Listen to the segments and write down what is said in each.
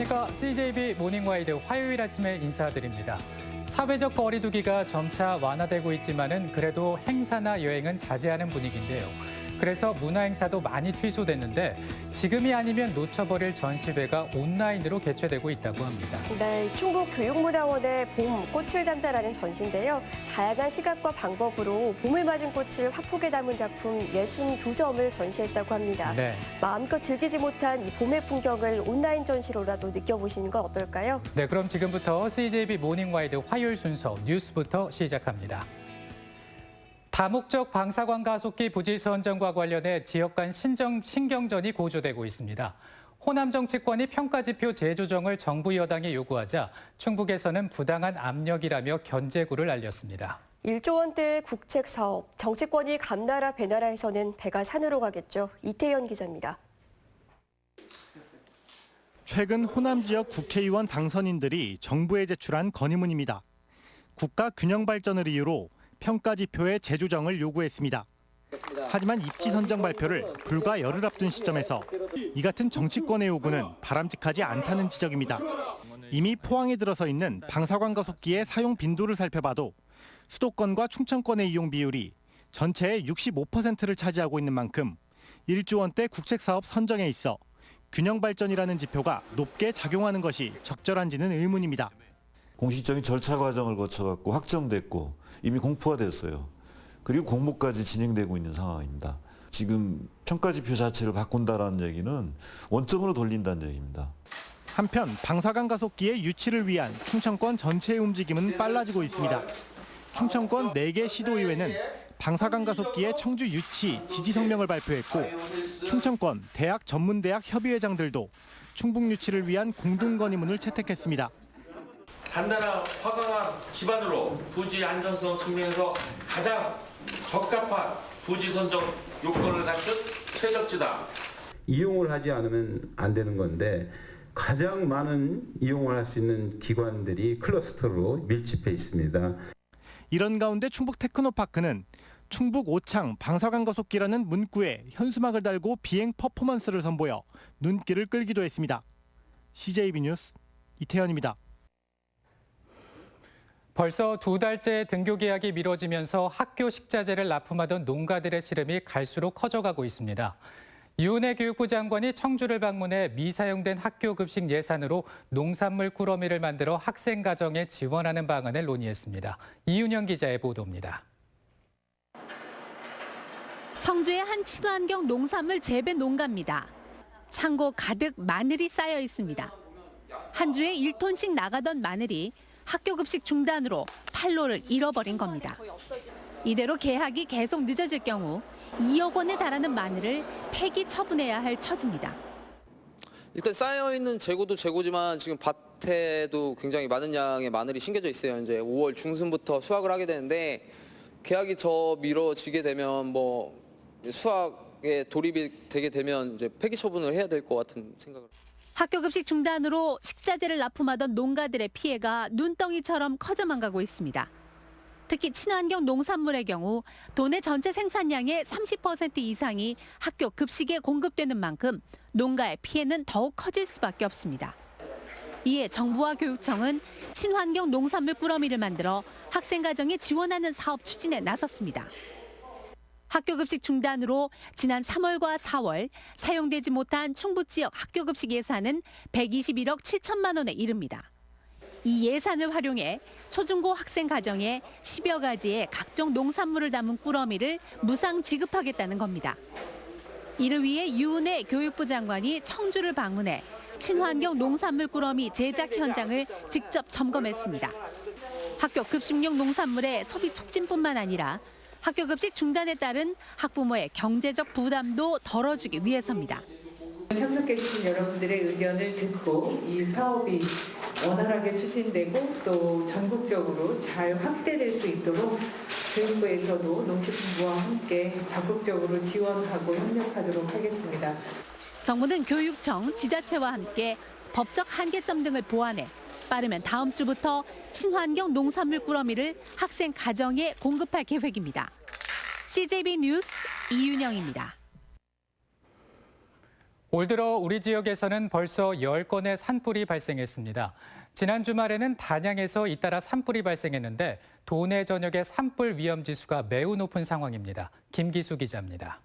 안녕하십니까. CJB 모닝와이드 화요일 아침에 인사드립니다. 사회적 거리두기가 점차 완화되고 있지만은 그래도 행사나 여행은 자제하는 분위기인데요. 그래서 문화행사도 많이 취소됐는데 지금이 아니면 놓쳐버릴 전시회가 온라인으로 개최되고 있다고 합니다. 네, 충북교육문화원의 봄, 꽃을 담다라는 전시인데요. 다양한 시각과 방법으로 봄을 맞은 꽃을 화폭에 담은 작품 62점을 전시했다고 합니다. 네. 마음껏 즐기지 못한 이 봄의 풍경을 온라인 전시로라도 느껴보시는 건 어떨까요? 네, 그럼 지금부터 CJB 모닝와이드 화요일 순서 뉴스부터 시작합니다. 다목적 방사관 가속기 부지 선정과 관련해 지역 간 신경전이 고조되고 있습니다. 호남 정치권이 평가지표 재조정을 정부 여당이 요구하자 충북에서는 부당한 압력이라며 견제구를 날렸습니다. 1조 원대의 국책 사업, 정치권이 감나라 배나라에서는 배가 산으로 가겠죠. 이태현 기자입니다. 최근 호남 지역 국회의원 당선인들이 정부에 제출한 건의문입니다. 국가 균형 발전을 이유로 평가지표의 재조정을 요구했습니다. 하지만 입지 선정 발표를 불과 열흘 앞둔 시점에서 이 같은 정치권의 요구는 바람직하지 않다는 지적입니다. 이미 포항에 들어서 있는 방사관 가속기의 사용 빈도를 살펴봐도 수도권과 충청권의 이용 비율이 전체의 65%를 차지하고 있는 만큼 1조 원대 국책 사업 선정에 있어 균형 발전이라는 지표가 높게 작용하는 것이 적절한지는 의문입니다. 공식적인 절차 과정을 거쳐갖고 확정됐고 이미 공포가 됐어요. 그리고 공모까지 진행되고 있는 상황입니다. 지금 평가지표 자체를 바꾼다는 얘기는 원점으로 돌린다는 얘기입니다. 한편 방사관 가속기의 유치를 위한 충청권 전체의 움직임은 빨라지고 있습니다. 충청권 4개 시도의회는 방사관 가속기의 청주 유치 지지 성명을 발표했고 충청권 대학 전문대학 협의회장들도 충북 유치를 위한 공동 건의문을 채택했습니다. 간단한 화강암 기반으로 부지 안전성 측면에서 가장 적합한 부지 선정 요건을 갖춘 최적지다. 이용을 하지 않으면 안 되는 건데 가장 많은 이용을 할 수 있는 기관들이 클러스터로 밀집해 있습니다. 이런 가운데 충북 테크노파크는 충북 오창 방사관 가속기라는 문구에 현수막을 달고 비행 퍼포먼스를 선보여 눈길을 끌기도 했습니다. CJB 뉴스 이태현입니다. 벌써 2달째 등교 계약이 미뤄지면서 학교 식자재를 납품하던 농가들의 시름이 갈수록 커져가고 있습니다. 유은혜 교육부 장관이 청주를 방문해 미사용된 학교 급식 예산으로 농산물 꾸러미를 만들어 학생 가정에 지원하는 방안을 논의했습니다. 이윤영 기자의 보도입니다. 청주의 한 친환경 농산물 재배 농가입니다. 창고 가득 마늘이 쌓여 있습니다. 한 주에 1톤씩 나가던 마늘이 학교 급식 중단으로 판로를 잃어버린 겁니다. 이대로 계약이 계속 늦어질 경우 2억 원에 달하는 마늘을 폐기 처분해야 할 처지입니다. 일단 쌓여있는 재고도 재고지만 지금 밭에도 굉장히 많은 양의 마늘이 심겨져 있어요. 이제 5월 중순부터 수확을 하게 되는데 계약이 더 미뤄지게 되면 뭐 수확에 돌입이 되게 되면 이제 폐기 처분을 해야 될 것 같은 생각을. 학교 급식 중단으로 식자재를 납품하던 농가들의 피해가 눈덩이처럼 커져만 가고 있습니다. 특히 친환경 농산물의 경우 도내 전체 생산량의 30% 이상이 학교 급식에 공급되는 만큼 농가의 피해는 더욱 커질 수밖에 없습니다. 이에 정부와 교육청은 친환경 농산물 꾸러미를 만들어 학생 가정에 지원하는 사업 추진에 나섰습니다. 학교 급식 중단으로 지난 3월과 4월 사용되지 못한 충북 지역 학교 급식 예산은 121억 7천만 원에 이릅니다. 이 예산을 활용해 초중고 학생 가정에 10여 가지의 각종 농산물을 담은 꾸러미를 무상 지급하겠다는 겁니다. 이를 위해 유은혜 교육부 장관이 청주를 방문해 친환경 농산물 꾸러미 제작 현장을 직접 점검했습니다. 학교 급식용 농산물의 소비 촉진뿐만 아니라 학교 급식 중단에 따른 학부모의 경제적 부담도 덜어주기 위해서입니다. 참석해 주신 여러분들의 의견을 듣고 이 사업이 원활하게 추진되고 또 전국적으로 잘 확대될 수 있도록 교육부에서도 농식품부와 함께 적극적으로 지원하고 협력하도록 하겠습니다. 정부는 교육청, 지자체와 함께 법적 한계점 등을 보완해 빠르면 다음 주부터 친환경 농산물 꾸러미를 학생 가정에 공급할 계획입니다. CJB 뉴스 이윤영입니다. 올 들어 우리 지역에서는 벌써 10건의 산불이 발생했습니다. 지난 주말에는 단양에서 잇따라 산불이 발생했는데 도내 전역의 산불 위험 지수가 매우 높은 상황입니다. 김기수 기자입니다.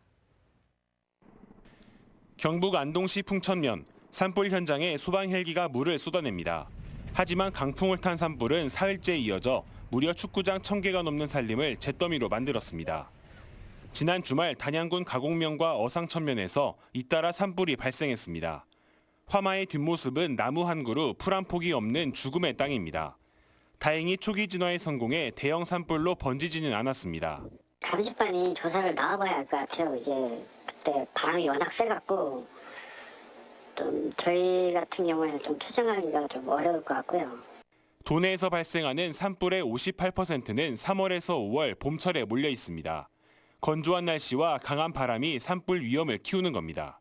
경북 안동시 풍천면 산불 현장에 소방 헬기가 물을 쏟아냅니다. 하지만 강풍을 탄 산불은 사흘째 이어져 무려 축구장 1000개가 넘는 산림을 잿더미로 만들었습니다. 지난 주말 단양군 가곡면과 어상천면에서 잇따라 산불이 발생했습니다. 화마의 뒷모습은 나무 한 그루 풀 한 폭이 없는 죽음의 땅입니다. 다행히 초기 진화에 성공해 대형 산불로 번지지는 않았습니다. 잠시만이 조사를 나와봐야 할 것 같아요. 이게 그때 바람이 워낙 세갖고 좀 저희 같은 경우에는 좀 추정하기가 좀 어려울 것 같고요. 도내에서 발생하는 산불의 58%는 3월에서 5월 봄철에 몰려 있습니다. 건조한 날씨와 강한 바람이 산불 위험을 키우는 겁니다.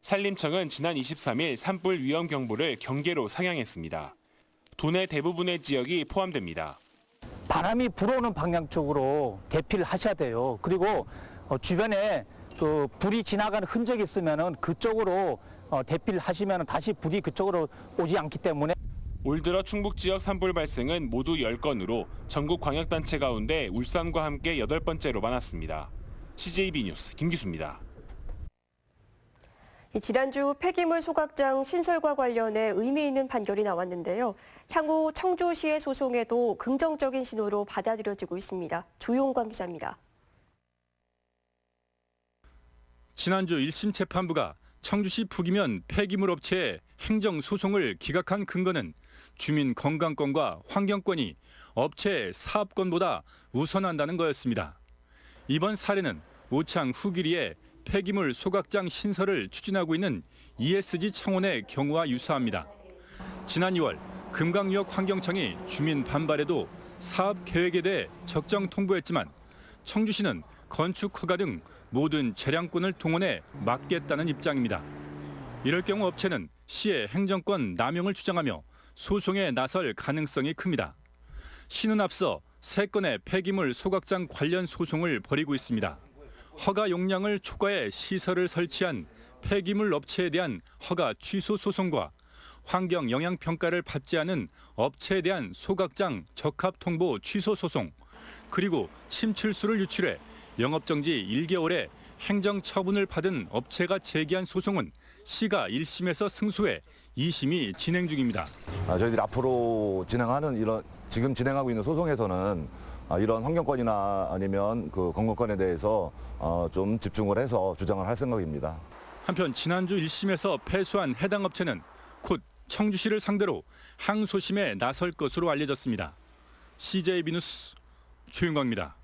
산림청은 지난 23일 산불 위험 경보를 경계로 상향했습니다. 도내 대부분의 지역이 포함됩니다. 바람이 불어오는 방향 쪽으로 대피를 하셔야 돼요. 그리고 주변에 그 불이 지나가는 흔적이 있으면은 그쪽으로 대피를 하시면 다시 불이 그쪽으로 오지 않기 때문에. 올 들어 충북 지역 산불 발생은 모두 10건으로 전국 광역단체 가운데 울산과 함께 8번째로 많았습니다. CJB 뉴스 김기수입니다. 지난주 폐기물 소각장 신설과 관련해 의미 있는 판결이 나왔는데요. 향후 청주시의 소송에도 긍정적인 신호로 받아들여지고 있습니다. 조용광 기자입니다. 지난주 1심 재판부가 청주시 부기면 폐기물 업체의 행정소송을 기각한 근거는 주민 건강권과 환경권이 업체의 사업권보다 우선한다는 거였습니다. 이번 사례는 오창 후기리의 폐기물 소각장 신설을 추진하고 있는 ESG 청원의 경우와 유사합니다. 지난 2월 금강유역 환경청이 주민 반발에도 사업 계획에 대해 적정 통보했지만 청주시는 건축 허가 등 모든 재량권을 동원해 막겠다는 입장입니다. 이럴 경우 업체는 시의 행정권 남용을 주장하며 소송에 나설 가능성이 큽니다. 시는 앞서 3건의 폐기물 소각장 관련 소송을 벌이고 있습니다. 허가 용량을 초과해 시설을 설치한 폐기물 업체에 대한 허가 취소 소송과 환경 영향 평가를 받지 않은 업체에 대한 소각장 적합 통보 취소 소송, 그리고 침출수를 유출해 영업정지 1개월의 행정 처분을 받은 업체가 제기한 소송은 시가 1심에서 승소해 2심이 진행 중입니다. 저희들이 앞으로 진행하는 지금 진행하고 있는 소송에서는 이런 환경권이나 아니면 그 건강권에 대해서 좀 집중을 해서 주장을 할 생각입니다. 한편 지난주 1심에서 패소한 해당 업체는 곧 청주시를 상대로 항소심에 나설 것으로 알려졌습니다. CJB 뉴스 조윤광입니다.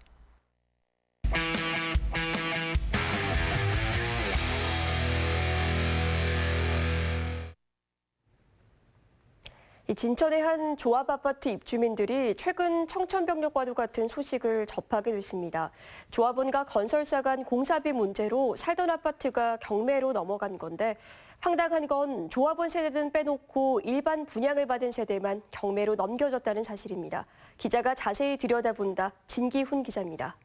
진천의 한 조합 아파트 입주민들이 최근 청천벽력과도 같은 소식을 접하게 됐습니다. 조합원과 건설사 간 공사비 문제로 살던 아파트가 경매로 넘어간 건데 황당한 건 조합원 세대는 빼놓고 일반 분양을 받은 세대만 경매로 넘겨졌다는 사실입니다. 기자가 자세히 들여다본다. 진기훈 기자입니다.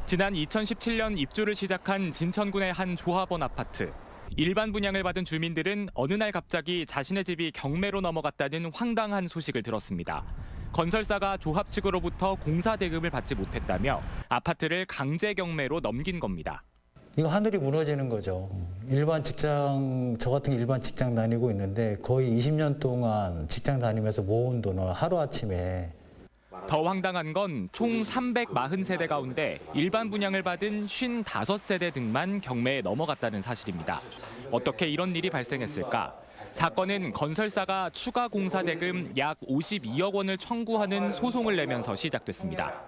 지난 2017년 입주를 시작한 진천군의 한 조합원 아파트. 일반 분양을 받은 주민들은 어느 날 갑자기 자신의 집이 경매로 넘어갔다는 황당한 소식을 들었습니다. 건설사가 조합 측으로부터 공사 대금을 받지 못했다며 아파트를 강제 경매로 넘긴 겁니다. 이거 하늘이 무너지는 거죠. 일반 직장, 저 같은 일반 직장 다니고 있는데 거의 20년 동안 직장 다니면서 모은 돈을 하루아침에. 더 황당한 건 총 340세대 가운데 일반 분양을 받은 55세대 등만 경매에 넘어갔다는 사실입니다. 어떻게 이런 일이 발생했을까? 사건은 건설사가 추가 공사 대금 약 52억 원을 청구하는 소송을 내면서 시작됐습니다.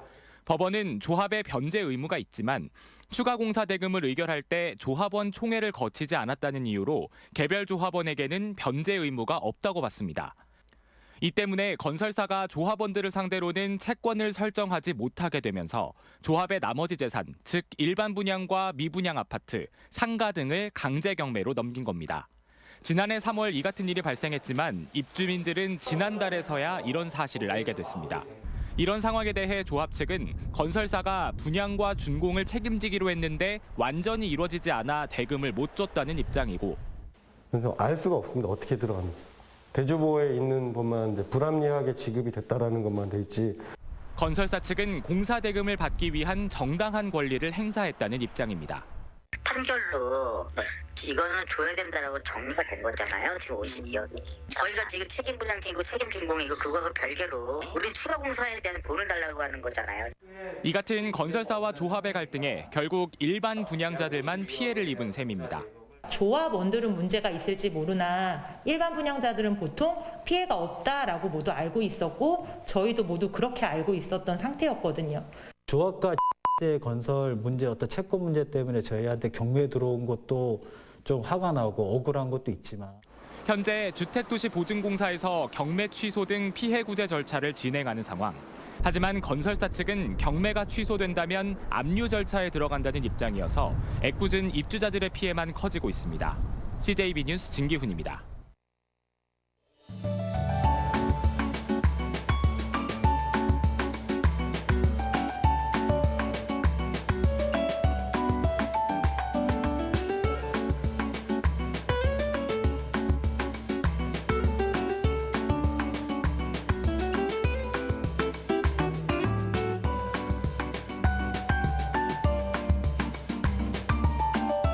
법원은 조합에 변제 의무가 있지만 추가 공사 대금을 의결할 때 조합원 총회를 거치지 않았다는 이유로 개별 조합원에게는 변제 의무가 없다고 봤습니다. 이 때문에 건설사가 조합원들을 상대로는 채권을 설정하지 못하게 되면서 조합의 나머지 재산, 즉 일반 분양과 미분양 아파트, 상가 등을 강제 경매로 넘긴 겁니다. 지난해 3월 이 같은 일이 발생했지만 입주민들은 지난달에서야 이런 사실을 알게 됐습니다. 이런 상황에 대해 조합 측은 건설사가 분양과 준공을 책임지기로 했는데 완전히 이루어지지 않아 대금을 못 줬다는 입장이고, 그래서 알 수가 없습니다. 어떻게 들어갔는지. 대주보에 있는 것만 이제 불합리하게 지급이 됐다라는 것만 돼 있지. 건설사 측은 공사 대금을 받기 위한 정당한 권리를 행사했다는 입장입니다. 판결로 이거는 줘야 된다라고 정리가 된 거잖아요. 지금 52억이. 저희가 지금 책임 분양증이고 책임 준공이고 그거하고 별개로 우린 추가 공사에 대한 돈을 달라고 하는 거잖아요. 이 같은 건설사와 조합의 갈등에 결국 일반 분양자들만 피해를 입은 셈입니다. 조합원들은 문제가 있을지 모르나 일반 분양자들은 보통 피해가 없다라고 모두 알고 있었고 저희도 모두 그렇게 알고 있었던 상태였거든요. 조합과 건설 문제, 어떤 채권 문제 때문에 저희한테 경매 들어온 것도 좀 화가 나고 억울한 것도 있지만, 현재 주택도시보증공사에서 경매 취소 등 피해 구제 절차를 진행하는 상황. 하지만 건설사 측은 경매가 취소된다면 압류 절차에 들어간다는 입장이어서 애꿎은 입주자들의 피해만 커지고 있습니다. CJB 뉴스 진기훈입니다.